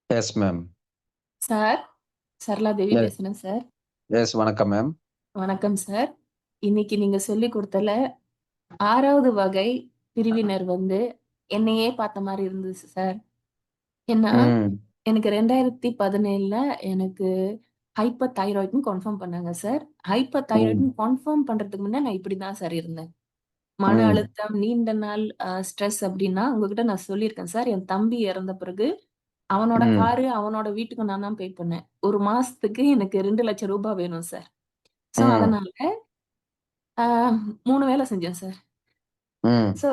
Yes ma'am. Sir, Sarala தேவி S. பேசுறேன் sir. S. வணக்கம் ma'am. வணக்கம் சார். இன்னைக்கு நீங்க சொல்லிக் குடுத்தல 6வது வகை பிரிவினர் வந்து என்னையே பார்த்த மாரி இருந்துச்சு சார். ஏன்னா, ம். எனக்கு 2017ல எனக்கு ஹைப்பர் தைராய்டுன்னு கன்ஃபார்ம் பண்ணாங்க சார். ஹைப்பர் ம். தைராய்டுன்னு கன்ஃபார்ம் பண்றதுக்கு முன்ன நான் இப்படி தான் சார் இருந்தேன். மன ம். அழுத்தம், நீண்ட நாள் ஸ்ட்ரெஸ் அப்படின்னா உங்ககிட்ட நான் சொல்லியிருக்கேன் சார். என் தம்பி இறந்த பிறகு அவனோட ம். காரு, அவனோட வீட்டுக்கு நான் தான் பே பண்ணேன். 1 மாசத்துக்கு எனக்கு ரூ. 2,00,000 வேணும் சார். ஸோ, ம். அதனால ஆ 3 வேல செஞ்சேன் சார். ம். ஸோ,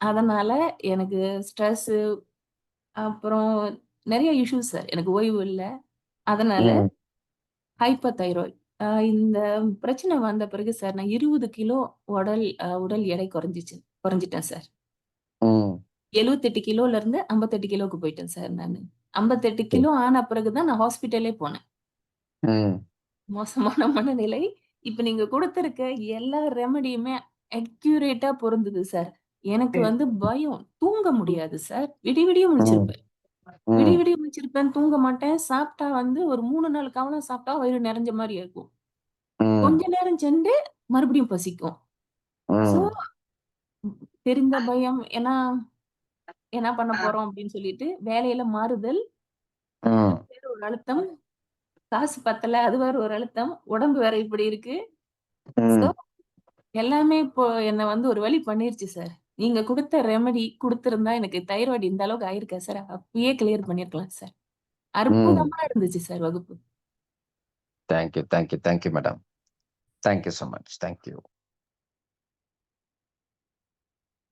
அதனால எனக்கு ஸ்ட்ரெஸ்ஸு, அப்புறம் நெறைய இஷ்யூஸ் சார். எனக்கு ஓய்வு இல்ல. அதனால ம். Hyper thyroid. இந்த பிரச்சனை வந்த பிறகு சார் நான் 20 கிலோ உடல் எடை குறைஞ்சுட்டேன் சார். ம். 78 கிலோலருந்து 58 கிலோவுக்கு போயிட்டேன் சார் நானு. 58 ம். கிலோ ஆன பிறகு தான் நான் ஹாஸ்பிட்டலே போனேன். ம். மோசமான மனநிலை. இப்ப நீங்க குடுத்திருக்க எல்லா ரெமெடியுமே அக்யூரேட்டா பொருந்துது சார். எனக்கு வந்து பயம். தூங்க முடியாது சார். விடிய விடிய ம். முழிச்சிருப்பேன். விடிய ம். விடிய முழிச்சிருப்பேன், தூங்க மாட்டேன். சாப்பிட்டா வந்து ஒரு 3 நாள் கவலம் சாப்பிட்டா வயிறு நெறஞ்ச மாரி இருக்கும். கொஞ்ச ம். நேரம் சென்று மறுபடியும் பசிக்கும். ஸோ, ம். தெரிந்த பயம். ஏன்னா, என்ன பண்ண போறோம் அப்படின்னு சொல்லிட்டு வேலையில மாறுதல், ம். வேற ஒரு அழுத்தம், காசு பத்தல அது வேற ஒரு அழுத்தம், உடம்பு வேற இப்படி இருக்கு. ஸோ ம். எல்லாமே இப்போ என்ன வந்து ஒரு வழி பண்ணிருச்சு சார். நீங்க குடுத்த ரெமெடி குடுத்திருந்தா எனக்கு தைராய்டு இந்த அளவுக்கு ஆயிருக்கா சார்? அப்பயே கிளியர் பண்ணியிருக்கலாம் சார். ம். அற்புதமா இருந்துச்சு சார் வகுப்பு. Thank you. Thank you. Thank you madam. Thank you so much. Thank you.